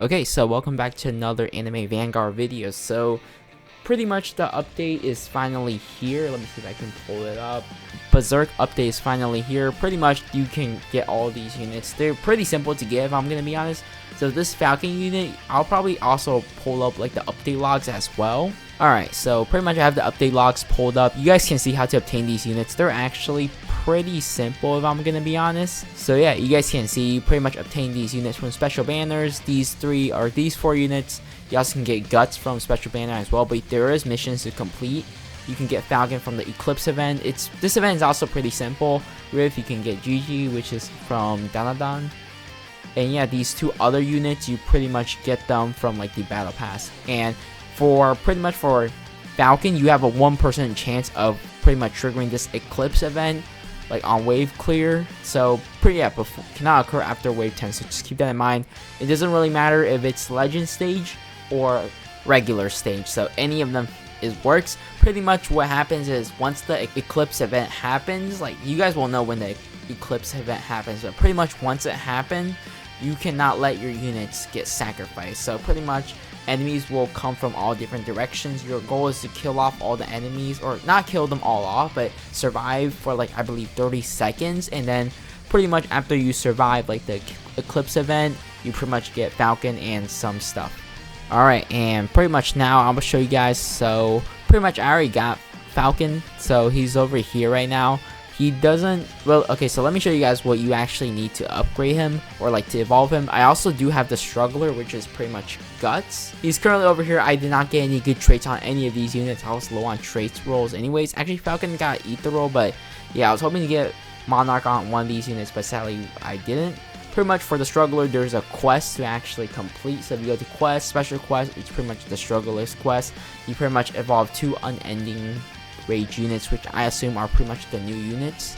Okay, so welcome back to another anime Vanguard video. So pretty much the update is finally here. Let me see if I can pull it up. Berserk update is finally here. Pretty much you can get all these units. They're pretty simple to get if I'm gonna be honest. So this Falcon unit, I'll probably also pull up like the update logs as well. Alright, so pretty much I have the update logs pulled up. You guys can see how to obtain these units. They're actually pretty simple if I'm gonna be honest. So yeah, you guys can see you pretty much obtain these units from special banners. These four units. You also can get guts from special banner as well, but there is missions to complete. You can get Falcon from the Eclipse event. This event is also pretty simple. Riff, you can get Gigi, which is from Danadan. And yeah, these two other units, you pretty much get them from like the battle pass. And for Falcon, you have a 1% chance of pretty much triggering this Eclipse event, like on wave clear. So cannot occur after wave 10. So just keep that in mind. It doesn't really matter if it's legend stage or regular stage. So any of them works. Pretty much what happens is once the Eclipse event happens, like you guys will know when the Eclipse event happens, but pretty much once it happens, you cannot let your units get sacrificed. So pretty much enemies will come from all different directions. Your goal is to kill off all the enemies, or not kill them all off, but survive for like I believe 30 seconds, and then pretty much after you survive like the Eclipse event, you pretty much get Falcon and some stuff. Alright, and pretty much now I'm gonna show you guys. So pretty much I already got Falcon, so he's over here right now. He doesn't, well, okay, so let me show you guys what you actually need to upgrade him, or like to evolve him. I also do have the Struggler, which is pretty much Guts. He's currently over here. I did not get any good traits on any of these units. I was low on traits rolls anyways. Actually, Falcon got Ether roll, but yeah, I was hoping to get Monarch on one of these units, but sadly I didn't. Pretty much for the Struggler, there's a quest to actually complete. So if you go to quest, special quest, it's pretty much the Struggler's quest. You pretty much evolve 2 unending rage units, which I assume are pretty much the new units,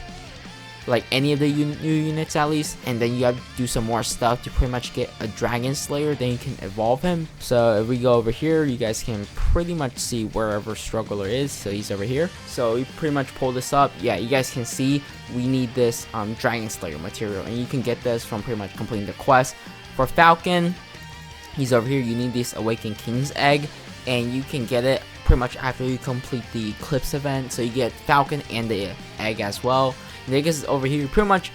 like any of the new units at least. And then you have to do some more stuff to pretty much get a Dragon Slayer, then you can evolve him. So if we go over here, you guys can pretty much see wherever Struggler is. So he's over here. So we pretty much pull this up. Yeah, you guys can see we need this Dragon Slayer material, and you can get this from pretty much completing the quest. For Falcon, he's over here. You need this Awakened King's Egg, and you can get it pretty much after you complete the Eclipse event. So you get Falcon and the egg as well. And egg is over here pretty much.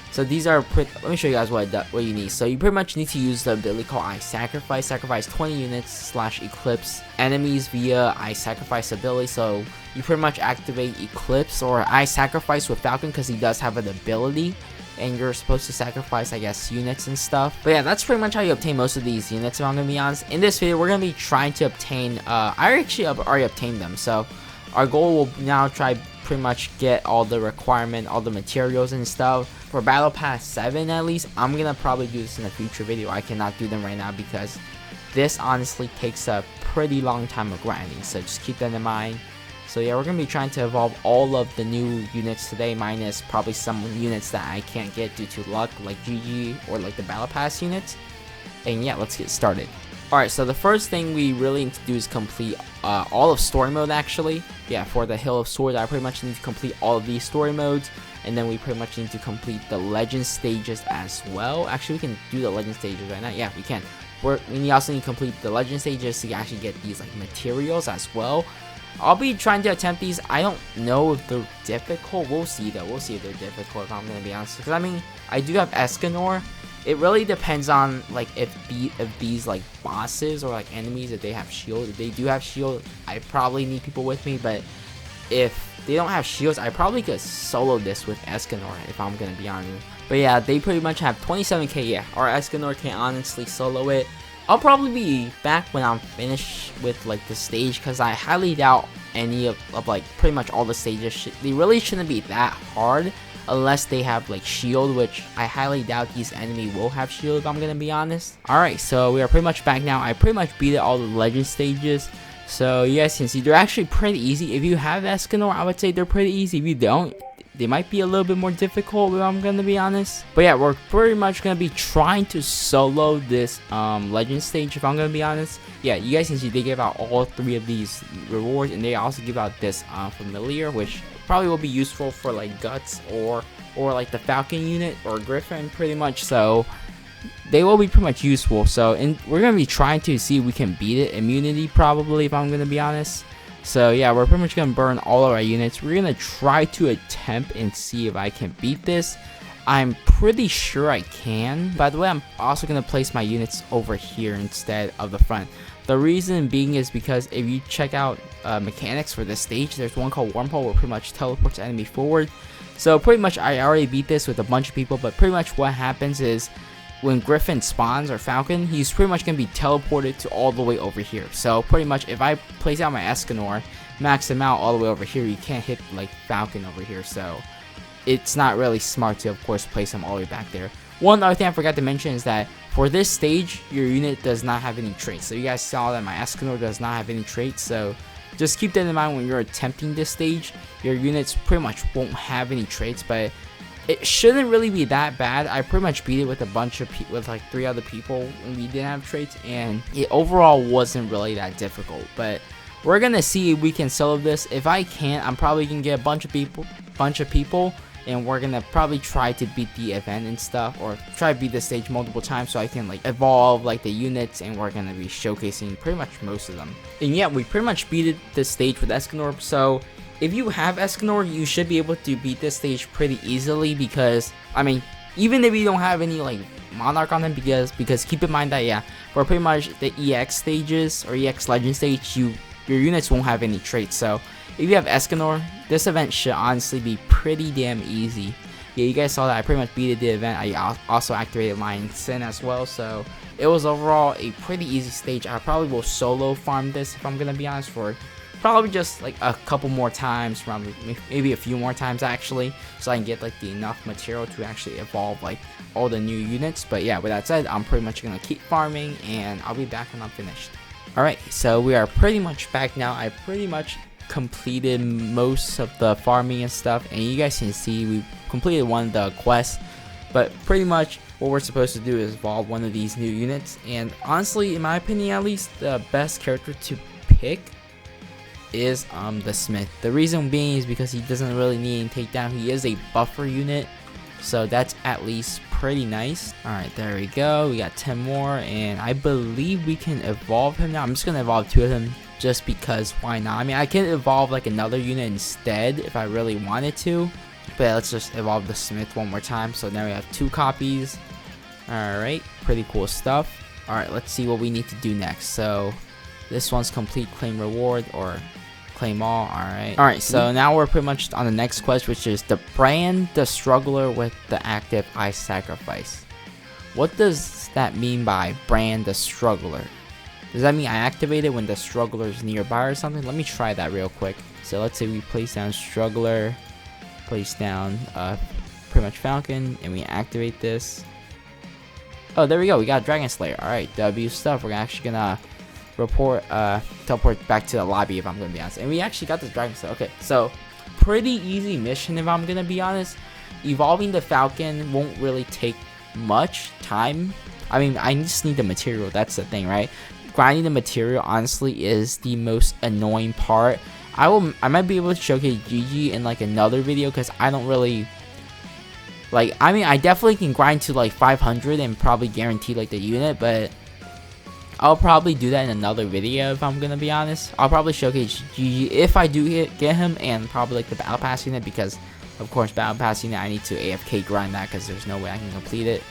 So these are let me show you guys what you need. So you pretty much need to use the ability called I Sacrifice. Sacrifice 20 units / Eclipse enemies via I Sacrifice ability. So you pretty much activate Eclipse or I Sacrifice with Falcon, because he does have an ability, and you're supposed to sacrifice, I guess, units and stuff. But yeah, that's pretty much how you obtain most of these units, if I'm gonna be honest. In this video, we're gonna be trying to obtain I actually already obtained them. So our goal will now try pretty much get all the requirement, all the materials and stuff for Battle Pass 7 at least. I'm gonna probably do this in a future video. I cannot do them right now because this honestly takes a pretty long time of grinding, so just keep that in mind. So yeah, we're going to be trying to evolve all of the new units today, minus probably some units that I can't get due to luck, like GG or like the Battle Pass units. And yeah, let's get started. Alright, so the first thing we really need to do is complete all of story mode actually. Yeah, for the Hill of Swords, I pretty much need to complete all of these story modes. And then we pretty much need to complete the legend stages as well. Actually, we can do the legend stages right now. Yeah, we can. We also need to complete the legend stages to actually get these like materials as well. I'll be trying to attempt these. I don't know if they're difficult. We'll see though. We'll see if they're difficult, if I'm gonna be honest. Because I mean, I do have Escanor. It really depends on like if these like bosses or like enemies, if they have shield. If they do have shield, I probably need people with me. But if they don't have shields, I probably could solo this with Escanor, if I'm gonna be honest. But yeah, they pretty much have 27k. Yeah, our Escanor can honestly solo it. I'll probably be back when I'm finished with like the stage, because I highly doubt any of like pretty much all the stages they really shouldn't be that hard unless they have like shield, which I highly doubt these enemies will have shield, if I'm gonna be honest. Alright, so we are pretty much back now. I pretty much beat all the legend stages, so you guys can see they're actually pretty easy. If you have Escanor, I would say they're pretty easy. If you don't, they might be a little bit more difficult, if I'm gonna be honest. But yeah, we're pretty much gonna be trying to solo this legend stage, if I'm gonna be honest. Yeah, you guys can see they give out all 3 of these rewards, and they also give out this familiar, which probably will be useful for like Guts or like the Falcon unit or Griffin pretty much. So they will be pretty much useful. So, and we're gonna be trying to see if we can beat it. Immunity probably, if I'm gonna be honest. So yeah, we're pretty much gonna burn all of our units. We're gonna try to attempt and see if I can beat this. I'm pretty sure I can. By the way, I'm also gonna place my units over here instead of the front. The reason being is because if you check out mechanics for this stage, there's one called Wormhole where pretty much teleports enemy forward. So pretty much I already beat this with a bunch of people, but pretty much what happens is when Griffin spawns or Falcon, he's pretty much going to be teleported to all the way over here. So pretty much if I place out my Escanor, max him out all the way over here, you can't hit like Falcon over here. So it's not really smart to, of course, place him all the way back there. One other thing I forgot to mention is that for this stage, your unit does not have any traits. So you guys saw that my Escanor does not have any traits. So just keep that in mind when you're attempting this stage. Your units pretty much won't have any traits, but it shouldn't really be that bad. I pretty much beat it with a bunch of people, with like 3 other people when we didn't have traits, and it overall wasn't really that difficult. But we're gonna see if we can solo this. If I can't, I'm probably gonna get a bunch of people, and we're gonna probably try to beat the event and stuff, or try to beat the stage multiple times so I can like evolve like the units, and we're gonna be showcasing pretty much most of them. And yeah, we pretty much beat the stage with Escanor. So if you have Escanor, you should be able to beat this stage pretty easily, because I mean, even if you don't have any like Monarch on them, because keep in mind that yeah, for pretty much the EX stages or EX Legend stage, your units won't have any traits. So if you have Escanor, this event should honestly be pretty damn easy. Yeah, you guys saw that I pretty much beat the event. I also activated Lion Sin as well, so it was overall a pretty easy stage. I probably will solo farm this, if I'm gonna be honest, for probably just like a couple more times, probably maybe a few more times actually, so I can get like the enough material to actually evolve like all the new units. But yeah, with that said, I'm pretty much gonna keep farming, and I'll be back when I'm finished. Alright, so we are pretty much back now. I pretty much completed most of the farming and stuff, and you guys can see we completed one of the quests. But pretty much what we're supposed to do is evolve one of these new units, and honestly, in my opinion at least, the best character to pick is the Smith. The reason being is because he doesn't really need any takedown. He is a buffer unit, so that's at least pretty nice. Alright, there we go. We got 10 more, and I believe we can evolve him now. I'm just gonna evolve 2 of them just because why not? I mean, I can evolve like another unit instead if I really wanted to, but let's just evolve the Smith one more time. So now we have 2 copies. Alright, pretty cool stuff. Alright, let's see what we need to do next. So this one's complete claim reward, or claim all. Alright, so now we're pretty much on the next quest, which is the brand the struggler with the active ice sacrifice. What does that mean by brand the struggler? Does that mean I activate it when the struggler is nearby or something? Let me try that real quick. So let's say we place down struggler, place down pretty much Falcon, and we activate this. Oh, there we go, we got Dragon Slayer. Alright, W stuff. We're actually gonna teleport back to the lobby, if I'm gonna be honest. And we actually got this Dragon Slayer. Okay, so pretty easy mission, if I'm gonna be honest. Evolving the Falcon won't really take much time. I mean, I just need the material, that's the thing, right? Grinding the material honestly is the most annoying part. I might be able to showcase GG in like another video, because I don't really like, I mean, I definitely can grind to like 500 and probably guarantee like the unit, but I'll probably do that in another video, if I'm gonna be honest. I'll probably showcase GG if I do get him, and probably like the battle pass unit, because of course battle pass unit I need to AFK grind that, because there's no way I can complete it.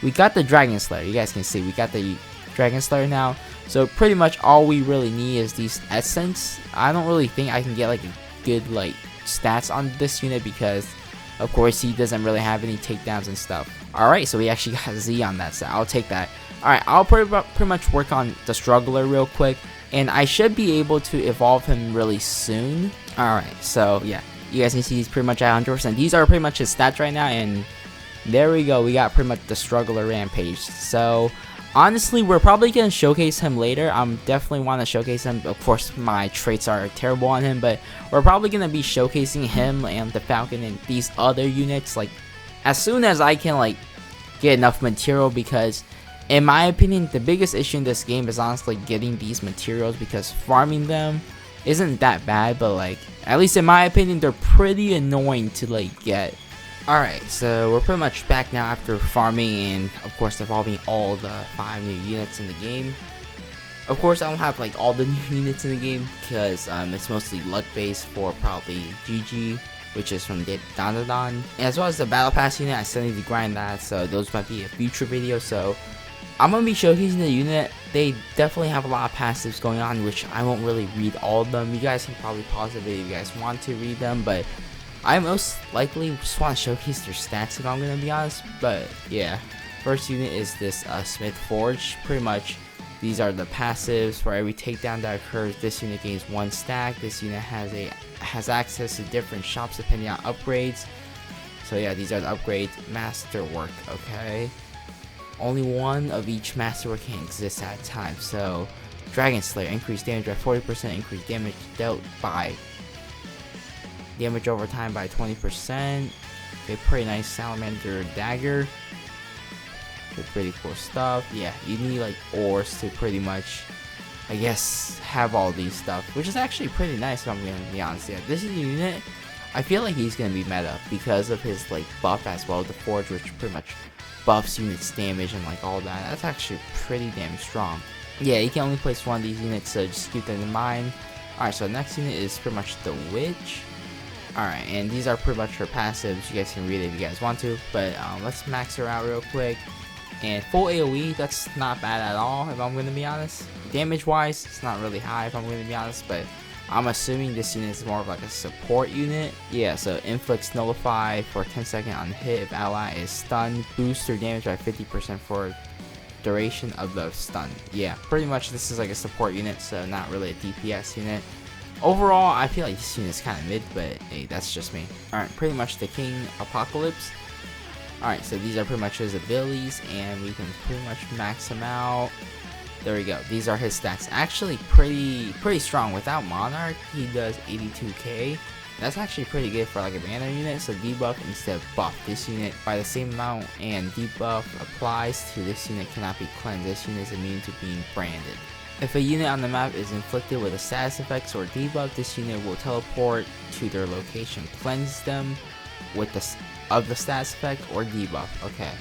We got the Dragon Slayer. You guys can see we got the Dragon Slayer now. So pretty much all we really need is these essence. I don't really think I can get like a good like stats on this unit, because of course he doesn't really have any takedowns and stuff. Alright, so we actually got Z on that, so I'll take that. Alright, I'll pretty much work on the struggler real quick, and I should be able to evolve him really soon. Alright, so yeah, you guys can see he's pretty much at 100%. These are pretty much his stats right now, and there we go, we got pretty much the struggler rampage. So honestly, we're probably going to showcase him later. I'm definitely want to showcase him. Of course, my traits are terrible on him, but we're probably going to be showcasing him and the Falcon and these other units like as soon as I can like get enough material, because in my opinion, the biggest issue in this game is honestly getting these materials, because farming them isn't that bad, but like at least in my opinion, they're pretty annoying to like get. Alright, so we're pretty much back now after farming and of course evolving all the 5 new units in the game. Of course I don't have like all the new units in the game because it's mostly luck based for probably GG, which is from Dandadan. And as well as the battle pass unit, I still need to grind that, so those might be a future video. So I'm going to be showcasing the unit. They definitely have a lot of passives going on, which I won't really read all of them. You guys can probably pause the video if you guys want to read them, but I most likely just want to showcase their stats if I'm going to be honest. But yeah, first unit is this Smith Forge. Pretty much these are the passives. For every takedown that occurs, this unit gains 1 stack. This unit has access to different shops depending on upgrades. So yeah, these are the upgrades. Masterwork, okay. Only one of each masterwork can exist at a time. So Dragon Slayer, increased damage by 40%, increased damage dealt by damage over time by 20%. Okay, pretty nice. Salamander Dagger. Okay, pretty cool stuff. Yeah, you need like ores to pretty much, I guess, have all these stuff, which is actually pretty nice if I'm gonna be honest. Yeah, this is a unit, I feel like he's gonna be meta because of his like buff as well, the Forge, which pretty much buffs units damage and like all that. That's actually pretty damn strong. Yeah, you can only place one of these units, so just keep that in mind. Alright, so the next unit is pretty much the Witch. Alright, and these are pretty much her passives. You guys can read it if you guys want to, but let's max her out real quick. And full AoE, that's not bad at all if I'm going to be honest. Damage wise, it's not really high if I'm going to be honest, but I'm assuming this unit is more of like a support unit. Yeah, so inflicts nullify for 10 seconds on hit if ally is stunned. Boost their damage by 50% for duration of the stun. Yeah, pretty much this is like a support unit, so not really a DPS unit. Overall, I feel like this unit is kind of mid, but hey, that's just me. Alright, pretty much the King Apocalypse. Alright, so these are pretty much his abilities, and we can pretty much max him out. There we go. These are his stats. Actually pretty strong. Without Monarch, he does 82k. That's actually pretty good for like a banner unit. So debuff instead of buff this unit by the same amount, and debuff applies to this unit cannot be cleansed. This unit is immune to being branded. If a unit on the map is inflicted with a status effects or debuff, this unit will teleport to their location. Cleanse them with the status effect or debuff. Okay,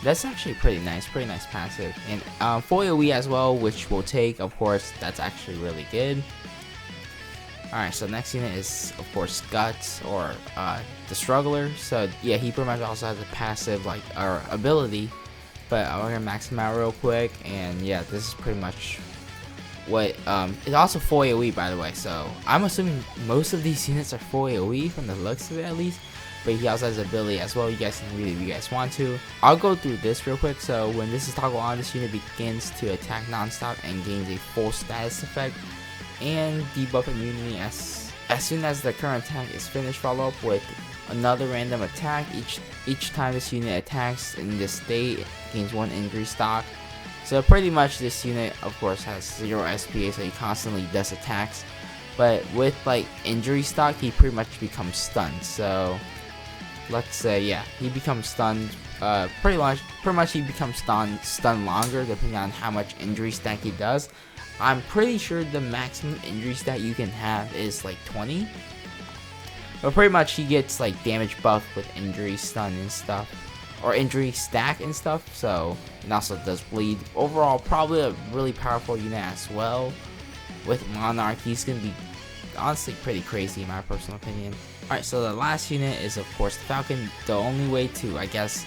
that's actually pretty nice passive. And full AoE as well, which will take, of course, that's actually really good. Alright, so next unit is of course Guts, or the Struggler. So yeah, he pretty much also has a passive like or ability, but we're gonna max him out real quick. And yeah, this is pretty much what it's also full AoE by the way, so I'm assuming most of these units are full AoE from the looks of it at least, but he also has ability as well. You guys can read it if you guys want to. I'll go through this real quick. So when this is toggled on, this unit begins to attack non-stop and gains a full status effect and debuff immunity as soon as the current attack is finished. Follow up with another random attack. Each time this unit attacks in this state, it gains 1 injury stock. So pretty much this unit of course has 0 SPA, so he constantly does attacks, but with like injury stock he pretty much becomes stunned. So let's say yeah, he becomes stunned pretty much he becomes stunned longer depending on how much injury stack he does. I'm pretty sure the maximum injury stat you can have is like 20, but pretty much he gets like damage buff with injury stun and stuff, or injury stack and stuff. So, and also does bleed. Overall, probably a really powerful unit as well. With Monarch, he's gonna be honestly pretty crazy in my personal opinion. Alright, so the last unit is of course the Falcon. The only way to, I guess,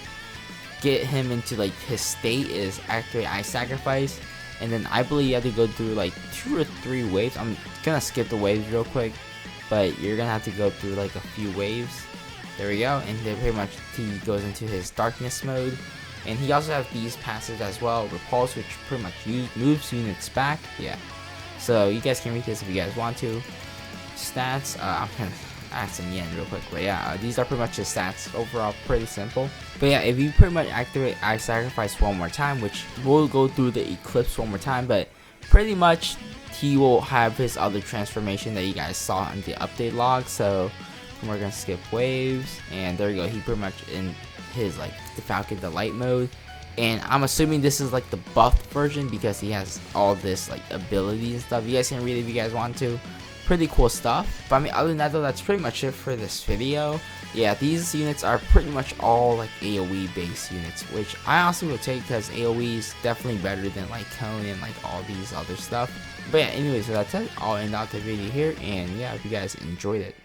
get him into like his state is activate Ice Sacrifice, and then I believe you have to go through like 2 or 3 waves. I'm gonna skip the waves real quick, but you're gonna have to go through like a few waves. There we go, and then pretty much he goes into his darkness mode. And he also has these passives as well, Repulse, which pretty much moves units back. Yeah, so you guys can read this if you guys want to. Stats, I'm gonna add some yen real quick, but yeah, these are pretty much his stats. Overall, pretty simple. But yeah, if you pretty much activate Ice Sacrifice one more time, which we'll go through the Eclipse one more time, but pretty much he will have his other transformation that you guys saw in the update log. So we're gonna skip waves, and there you go. He pretty much in his like the Falcon Delight mode, and I'm assuming this is like the buffed version because he has all this like ability and stuff. You guys can read it if you guys want to. pretty cool stuff. But I mean, other than that though, that's pretty much it for this video. Yeah, these units are pretty much all like AoE based units, which I also will take because AoE is definitely better than like cone and like all these other stuff. But yeah, anyways, so that's it. I'll end out the video here, and yeah, I hope you guys enjoyed it.